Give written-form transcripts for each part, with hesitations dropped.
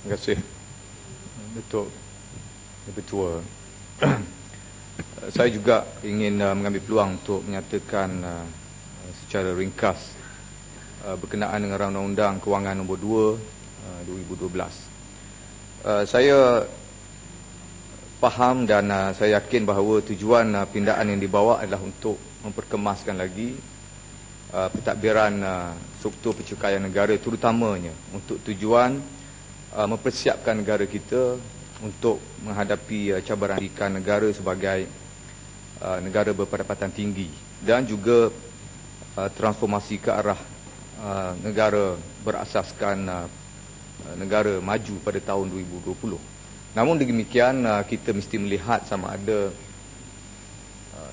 Terima kasih Datuk Ketua. Saya juga ingin mengambil peluang untuk menyatakan secara ringkas berkenaan dengan Undang-Undang Kewangan Nombor 2 2012. Saya faham dan saya yakin bahawa tujuan pindaan yang dibawa adalah untuk memperkemaskan lagi pentadbiran struktur pencukaian negara, terutamanya untuk tujuan mempersiapkan negara kita untuk menghadapi cabaran pendidikan negara sebagai negara berpendapatan tinggi dan juga transformasi ke arah negara berasaskan negara maju pada tahun 2020. Namun demikian, kita mesti melihat sama ada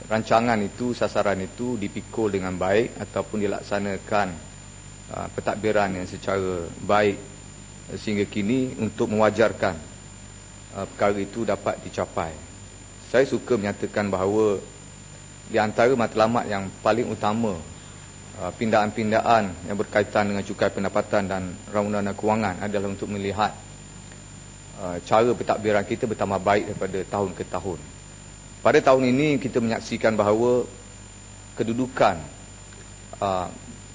rancangan itu, sasaran itu dipikul dengan baik ataupun dilaksanakan pentadbiran yang secara baik sehingga kini untuk mewajarkan perkara itu dapat dicapai. Saya suka menyatakan bahawa di antara matlamat yang paling utama pindaan-pindaan yang berkaitan dengan cukai pendapatan dan Undang-Undang Kewangan adalah untuk melihat cara pentadbiran kita bertambah baik daripada tahun ke tahun. Pada tahun ini kita menyaksikan bahawa kedudukan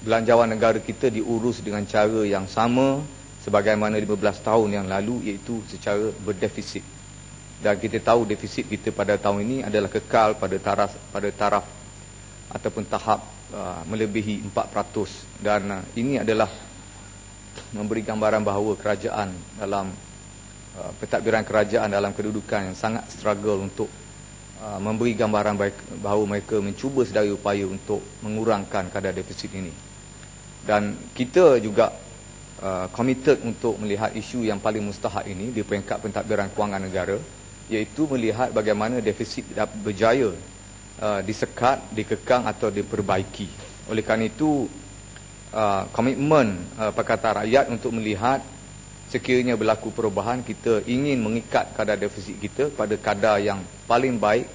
belanjawan negara kita diurus dengan cara yang sama sebagaimana 15 tahun yang lalu, iaitu secara berdefisit. Dan kita tahu defisit kita pada tahun ini adalah kekal pada taraf ataupun tahap melebihi 4%. Dan ini adalah memberi gambaran bahawa kerajaan dalam pentadbiran kerajaan dalam kedudukan yang sangat struggle untuk memberi gambaran bahawa mereka mencuba sedaya upaya untuk mengurangkan kadar defisit ini. Dan kita juga committed untuk melihat isu yang paling mustahak ini di peringkat pentadbiran kewangan negara, iaitu melihat bagaimana defisit berjaya disekat, dikekang atau diperbaiki. Oleh kerana itu, komitmen Pakatan Rakyat untuk melihat sekiranya berlaku perubahan, kita ingin mengikat kadar defisit kita pada kadar yang paling baik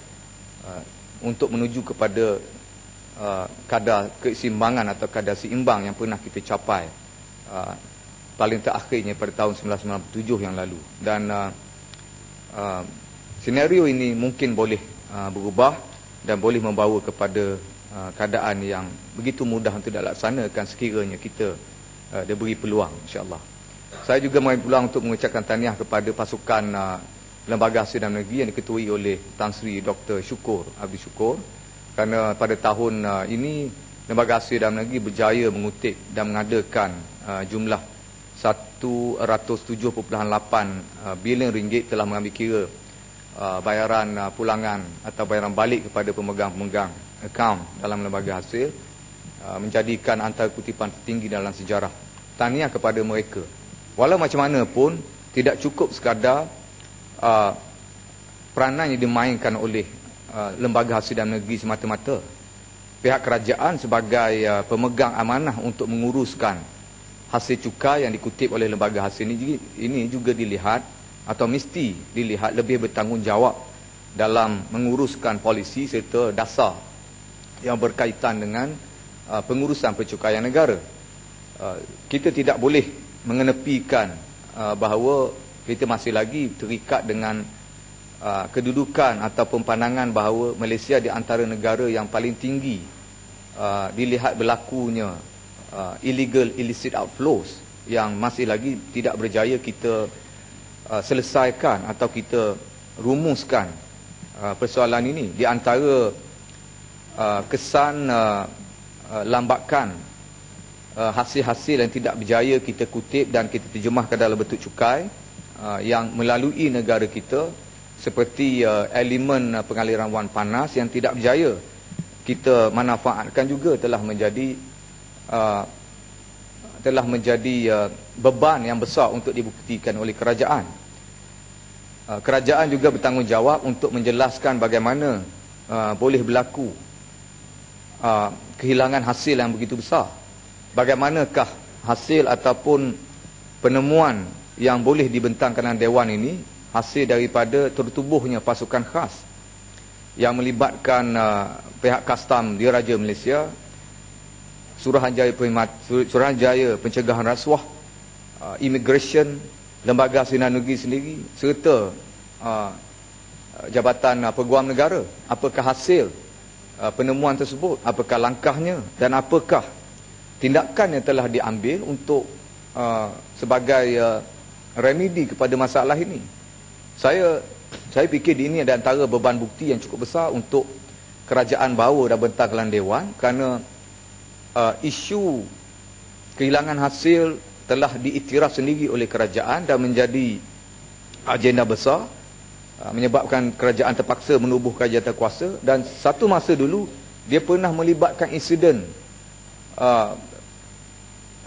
untuk menuju kepada kadar keseimbangan atau kadar seimbang yang pernah kita capai paling terakhirnya pada tahun 1997 yang lalu. Dan senario ini mungkin boleh berubah dan boleh membawa kepada keadaan yang begitu mudah untuk dilaksanakan sekiranya kita diberi peluang, insya-Allah. Saya juga mengambil peluang untuk mengucapkan tahniah kepada pasukan Lembaga Hasil Dalam Negeri yang diketuai oleh Tan Sri Dr. Syukur Abdi Syukur, kerana pada tahun ini Lembaga Hasil Dalam Negeri berjaya mengutip dan mengadakan jumlah 107.8 bilion ringgit telah mengambil kira bayaran pulangan atau bayaran balik kepada pemegang-pemegang akaun dalam lembaga hasil, menjadikan antara kutipan tertinggi dalam sejarah. Tahniah kepada mereka. Walau macam mana pun, tidak cukup sekadar peranan yang dimainkan oleh lembaga hasil dalam negeri semata-mata. Pihak kerajaan sebagai pemegang amanah untuk menguruskan hasil cukai yang dikutip oleh lembaga hasil ini juga dilihat atau mesti dilihat lebih bertanggungjawab dalam menguruskan polisi serta dasar yang berkaitan dengan pengurusan pencukaian negara. Kita tidak boleh mengenepikan bahawa kita masih lagi terikat dengan kedudukan ataupun pandangan bahawa Malaysia di antara negara yang paling tinggi dilihat berlakunya illegal illicit outflows yang masih lagi tidak berjaya kita selesaikan atau kita rumuskan persoalan ini. Di antara kesan lambakan hasil-hasil yang tidak berjaya kita kutip dan kita terjemahkan dalam bentuk cukai yang melalui negara kita, seperti elemen pengaliran wang panas yang tidak berjaya kita manfaatkan, juga telah menjadi beban yang besar untuk dibuktikan oleh kerajaan. Kerajaan juga bertanggungjawab untuk menjelaskan bagaimana boleh berlaku kehilangan hasil yang begitu besar. Bagaimanakah hasil ataupun penemuan yang boleh dibentangkan dalam Dewan ini hasil daripada tertubuhnya pasukan khas yang melibatkan pihak kastam Diraja Malaysia, Suruhanjaya Pencegahan Rasuah, Immigration, lembaga sinar negeri sendiri serta Jabatan Peguam Negara, apakah hasil penemuan tersebut, apakah langkahnya dan apakah tindakan yang telah diambil untuk sebagai remedi kepada masalah ini. Saya fikir ini ada antara beban bukti yang cukup besar untuk kerajaan bawa dan bentang Dewan, kerana isu kehilangan hasil telah diiktiraf sendiri oleh kerajaan dan menjadi agenda besar, menyebabkan kerajaan terpaksa menubuhkan jawatankuasa. Dan satu masa dulu dia pernah melibatkan insiden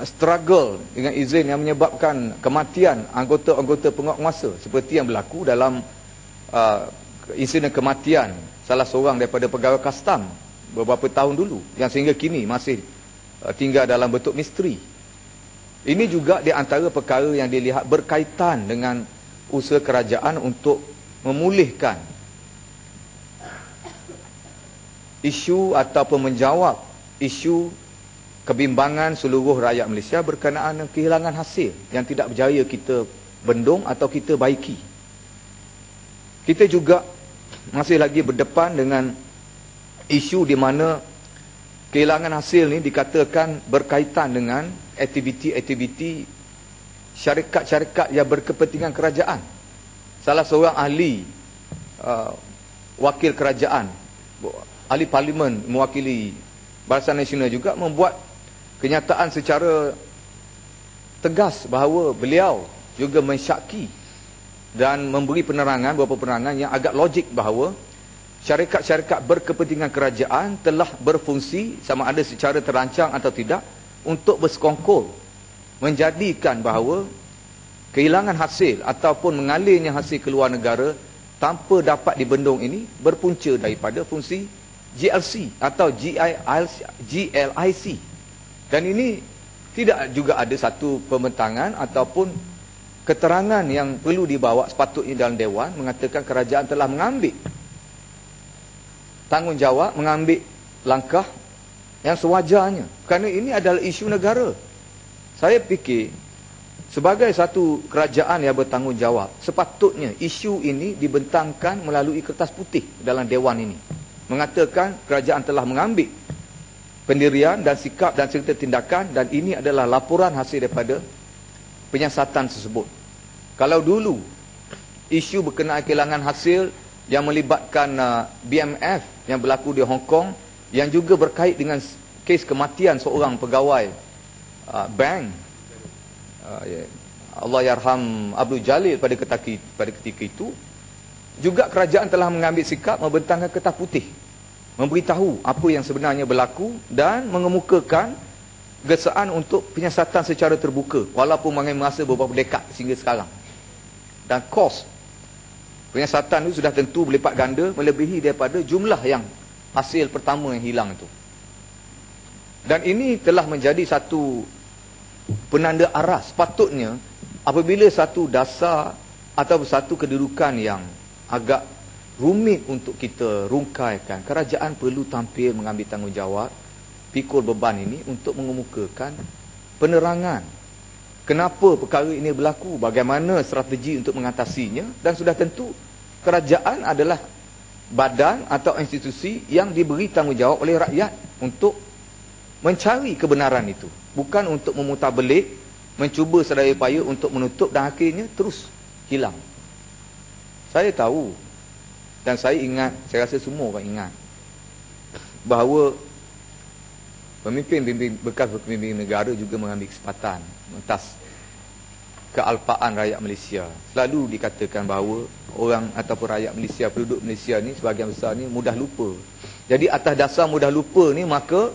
struggle dengan izin yang menyebabkan kematian anggota-anggota penguatkuasa, seperti yang berlaku dalam insiden kematian salah seorang daripada pegawai kastam beberapa tahun dulu, yang sehingga kini masih tinggal dalam bentuk misteri. Ini juga di antara perkara yang dilihat berkaitan dengan usaha kerajaan untuk memulihkan isu ataupun menjawab isu kebimbangan seluruh rakyat Malaysia berkenaan dengan kehilangan hasil yang tidak berjaya kita bendung atau kita baiki. Kita juga masih lagi berdepan dengan isu di mana kehilangan hasil ni dikatakan berkaitan dengan aktiviti-aktiviti syarikat-syarikat yang berkepentingan kerajaan. Salah seorang ahli wakil kerajaan, ahli parlimen mewakili Barisan Nasional juga membuat kenyataan secara tegas bahawa beliau juga mensyaki dan memberi beberapa penerangan yang agak logik bahawa syarikat-syarikat berkepentingan kerajaan telah berfungsi sama ada secara terancang atau tidak untuk bersekongkol menjadikan bahawa kehilangan hasil ataupun mengalirnya hasil keluar negara tanpa dapat dibendung ini berpunca daripada fungsi GLC atau GLIC. Dan ini tidak juga ada satu pembentangan ataupun keterangan yang perlu dibawa sepatutnya dalam Dewan mengatakan kerajaan telah mengambil tanggungjawab, mengambil langkah yang sewajarnya, kerana ini adalah isu negara. Saya fikir sebagai satu kerajaan yang bertanggungjawab, sepatutnya isu ini dibentangkan melalui kertas putih dalam Dewan ini, mengatakan kerajaan telah mengambil pendirian dan sikap dan serta tindakan, dan ini adalah laporan hasil daripada penyiasatan tersebut. Kalau dulu isu berkenaan kehilangan hasil yang melibatkan BMF yang berlaku di Hong Kong, yang juga berkait dengan kes kematian seorang pegawai bank, Allahyarham Abdul Jalil pada ketika itu, juga kerajaan telah mengambil sikap membentangkan kertas putih, memberitahu apa yang sebenarnya berlaku dan mengemukakan gesaan untuk penyiasatan secara terbuka, walaupun masa beberapa dekad sehingga sekarang. Dan kos penyiasatan itu sudah tentu berlipat ganda melebihi daripada jumlah yang hasil pertama yang hilang itu. Dan ini telah menjadi satu penanda arah sepatutnya apabila satu dasar atau satu kedudukan yang agak rumit untuk kita rungkaikan, kerajaan perlu tampil mengambil tanggungjawab, pikul beban ini untuk mengemukakan penerangan kenapa perkara ini berlaku, bagaimana strategi untuk mengatasinya, dan sudah tentu kerajaan adalah badan atau institusi yang diberi tanggungjawab oleh rakyat untuk mencari kebenaran itu, bukan untuk memutarbelit, mencuba sedaya upaya untuk menutup dan akhirnya terus hilang. Saya tahu dan saya ingat, saya rasa semua orang ingat bahawa bekas pemimpin negara juga mengambil kesempatan atas kealpaan rakyat Malaysia. Selalu dikatakan bahawa orang ataupun rakyat Malaysia, penduduk Malaysia ni sebahagian besar ni mudah lupa. Jadi atas dasar mudah lupa ni, maka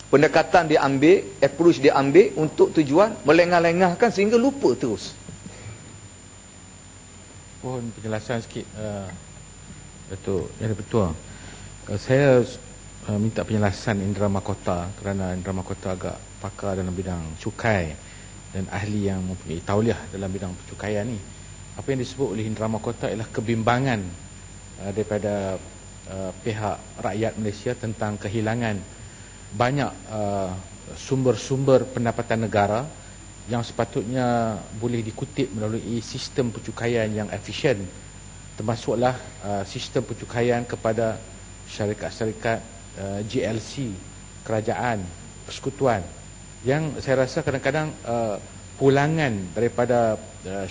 pendekatan diambil, approach diambil untuk tujuan melengah-lengahkan sehingga lupa terus. Mohon penjelasan sikit, Datuk Yang Di-Pertua. Saya minta penjelasan Indra Mahkota, kerana Indra Mahkota agak pakar dalam bidang cukai dan ahli yang mempunyai tauliah dalam bidang percukaian ni. Apa yang disebut oleh Indra Mahkota ialah kebimbangan daripada pihak rakyat Malaysia tentang kehilangan banyak sumber-sumber pendapatan negara yang sepatutnya boleh dikutip melalui sistem pencukaian yang efisien, termasuklah sistem pencukaian kepada syarikat-syarikat GLC, kerajaan, persekutuan, yang saya rasa kadang-kadang pulangan daripada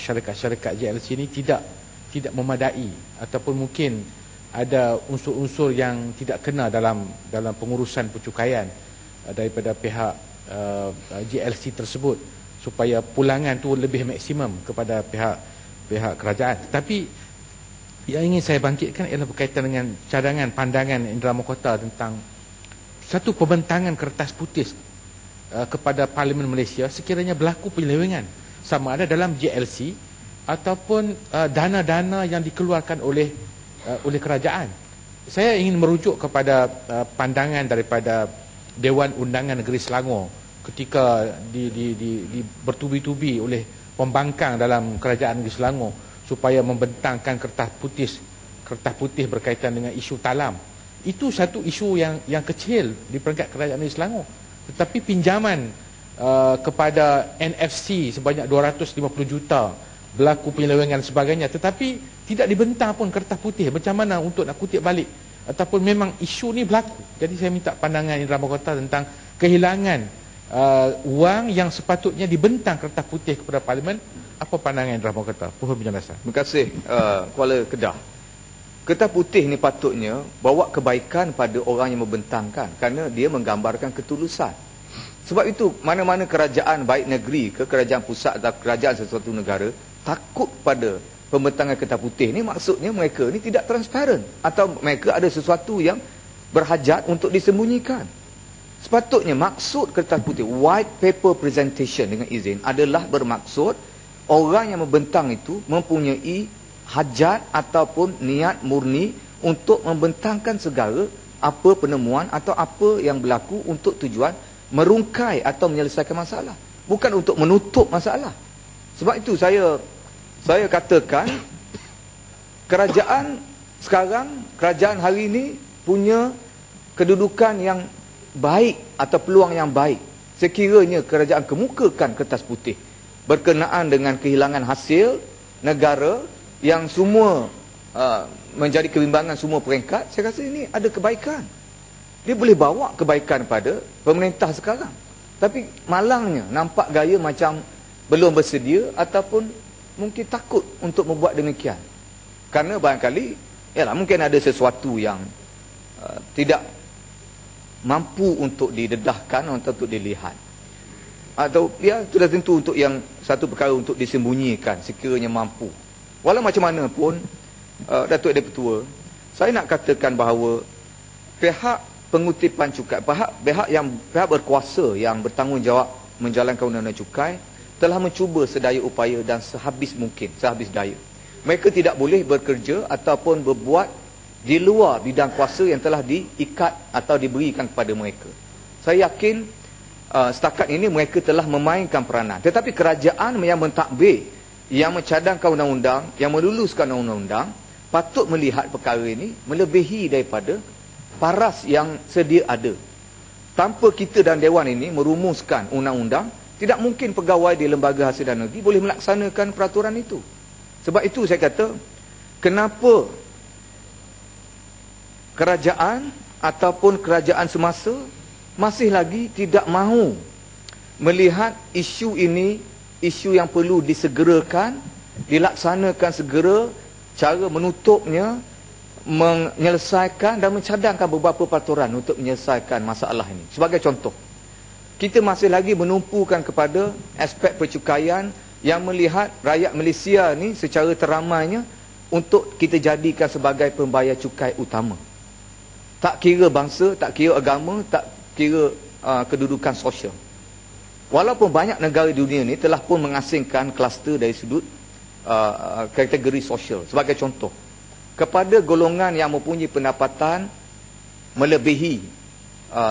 syarikat-syarikat GLC ini tidak memadai, ataupun mungkin ada unsur-unsur yang tidak kena dalam pengurusan pencukaian daripada pihak GLC tersebut, supaya pulangan tu lebih maksimum kepada pihak kerajaan. Tetapi yang ingin saya bangkitkan ialah berkaitan dengan cadangan pandangan Indra Mahkota tentang satu pembentangan kertas putih kepada Parlimen Malaysia sekiranya berlaku penyelewengan, sama ada dalam GLC ataupun dana-dana yang dikeluarkan oleh kerajaan. Saya ingin merujuk kepada pandangan daripada Dewan Undangan Negeri Selangor ketika bertubi-tubi oleh pembangkang dalam kerajaan Negeri Selangor supaya membentangkan kertas putih berkaitan dengan isu talam. Itu satu isu yang kecil di peringkat kerajaan Negeri Selangor, tetapi pinjaman kepada NFC sebanyak 250 juta, berlaku penyelewengan sebagainya, tetapi tidak dibentang pun kertas putih macam mana untuk nak kutip balik, ataupun memang isu ni berlaku. Jadi saya minta pandangan Indra Mahkota tentang kehilangan wang yang sepatutnya dibentang kertas putih kepada Parlimen. Apa pandangan Indra Mahkota? Mohon penjelasan. Terima kasih Kuala Kedah. Kertas putih ni patutnya bawa kebaikan pada orang yang membentangkan, kerana dia menggambarkan ketulusan. Sebab itu mana-mana kerajaan, baik negeri ke kerajaan pusat atau kerajaan sesuatu negara, takut pada pembentangan kertas putih ni, maksudnya mereka ni tidak transparan, atau mereka ada sesuatu yang berhajat untuk disembunyikan. Sepatutnya maksud kertas putih, white paper presentation dengan izin, adalah bermaksud orang yang membentang itu mempunyai hajat ataupun niat murni untuk membentangkan segala apa penemuan atau apa yang berlaku untuk tujuan merungkai atau menyelesaikan masalah, bukan untuk menutup masalah. Sebab itu saya katakan kerajaan sekarang, kerajaan hari ini punya kedudukan yang baik atau peluang yang baik sekiranya kerajaan kemukakan kertas putih berkenaan dengan kehilangan hasil negara yang semua menjadi kebimbangan semua peringkat. Saya rasa ini ada kebaikan. Dia boleh bawa kebaikan pada pemerintah sekarang. Tapi malangnya nampak gaya macam belum bersedia ataupun mungkin takut untuk membuat demikian. Kerana barangkali mungkin ada sesuatu yang tidak mampu untuk didedahkan atau untuk dilihat. Atau sudah tentu untuk yang satu perkara untuk disembunyikan sekiranya mampu. Walau macam mana pun, Datuk Adik Ketua, saya nak katakan bahawa pihak pengutipan cukai, pihak berkuasa yang bertanggungjawab menjalankan undang-undang cukai telah mencuba sedaya upaya dan sehabis daya. Mereka tidak boleh bekerja ataupun berbuat di luar bidang kuasa yang telah diikat atau diberikan kepada mereka. Saya yakin setakat ini mereka telah memainkan peranan. Tetapi kerajaan yang mentadbir, yang mencadangkan undang-undang, yang meluluskan undang-undang, patut melihat perkara ini melebihi daripada paras yang sedia ada. Tanpa kita dan Dewan ini merumuskan undang-undang, tidak mungkin pegawai di Lembaga Hasil dan Negeri boleh melaksanakan peraturan itu. Sebab itu saya kata, kenapa kerajaan ataupun kerajaan semasa masih lagi tidak mahu melihat isu ini, isu yang perlu disegerakan, dilaksanakan segera, cara menutupnya, menyelesaikan dan mencadangkan beberapa peraturan untuk menyelesaikan masalah ini. Sebagai contoh, kita masih lagi menumpukan kepada aspek percukaian yang melihat rakyat Malaysia ni secara teramainya untuk kita jadikan sebagai pembayar cukai utama. Tak kira bangsa, tak kira agama, tak kira kedudukan sosial. Walaupun banyak negara dunia ni telah pun mengasingkan kluster dari sudut kategori sosial. Sebagai contoh, kepada golongan yang mempunyai pendapatan melebihi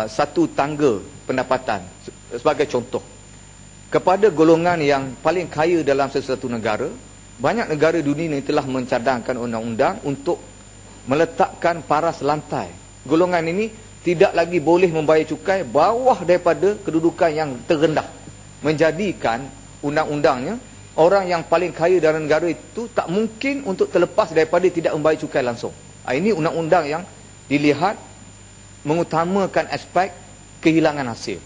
satu tangga pendapatan, sebagai contoh, kepada golongan yang paling kaya dalam sesuatu negara, banyak negara dunia ini telah mencadangkan undang-undang untuk meletakkan paras lantai. Golongan ini tidak lagi boleh membayar cukai bawah daripada kedudukan yang terendah, menjadikan undang-undangnya, orang yang paling kaya dalam negara itu tak mungkin untuk terlepas daripada tidak membayar cukai langsung. Ini undang-undang yang dilihat mengutamakan aspek kehilangan hasil.